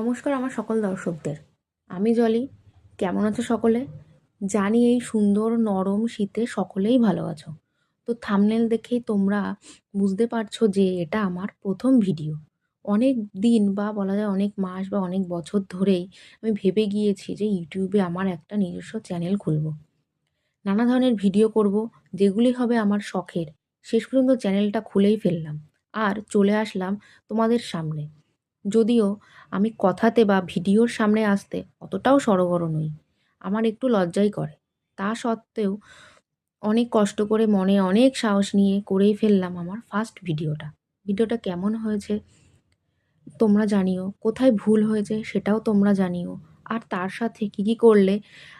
নমস্কার আমার সকল দর্শকদের। আমি জলি। কেমন আছো সকলে? জানি এই সুন্দর নরম শীতে সকলেই ভালো আছো। তো থাম্বনেল দেখেই তোমরা বুঝতে পারছো যে এটা আমার প্রথম ভিডিও। অনেক দিন বা বলা যায় অনেক মাস বা অনেক বছর ধরেই আমি ভেবে গিয়েছি যে ইউটিউবে আমার একটা নিজস্ব চ্যানেল খুলবো। নানা ধরনের ভিডিও করব, যেগুলি হবে আমার শখের। শেষ পর্যন্ত চ্যানেলটা খুলেই ফেললাম আর চলে আসলাম তোমাদের সামনে। যদিও আমি কথাতে বা ভিডিওর সামনে আসতে অতটাও সড়গড় নই, আমার একটু লজ্জাই করে। তা সত্ত্বেও অনেক কষ্ট করে মনে অনেক সাহস নিয়ে করেই ফেললাম আমার ফার্স্ট ভিডিওটা। ভিডিওটা কেমন হয়েছে তোমরা জানিও, কোথায় ভুল হয়েছে সেটাও তোমরা জানিও। আর তার সাথে কী কী করলে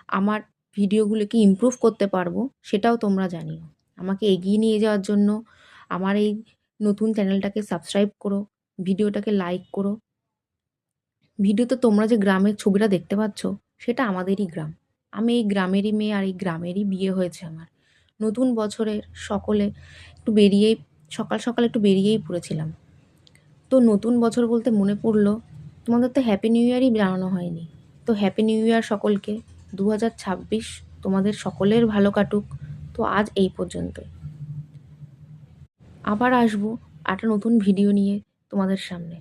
আমার ভিডিওগুলোকে ইমপ্রুভ করতে পারবো সেটাও তোমরা জানিও। আমাকে এগিয়ে নিয়ে যাওয়ার জন্য আমার এই নতুন চ্যানেলটাকে সাবস্ক্রাইব করো, ভিডিওটাকে লাইক করো। ভিডিওতে তোমরা যে গ্রামের ছবিটা দেখতে পাচ্ছ সেটা আমাদেরই গ্রাম। আমি এই গ্রামেরই মেয়ে আর এই গ্রামেরই বিয়ে হয়েছে আমার। নতুন বছরের সকলে একটু বেরিয়েই সকাল সকাল একটু বেরিয়েই পড়েছিলাম। তো নতুন বছর বলতে মনে পড়লো তোমাদের তো হ্যাপি নিউ ইয়ারই জানানো হয়নি। তো হ্যাপি নিউ ইয়ার সকলকে। 2026 তোমাদের সকলের ভালো কাটুক। তো আজ এই পর্যন্তই। আবার আসবো একটা নতুন ভিডিও নিয়ে তোমাদের সামনে।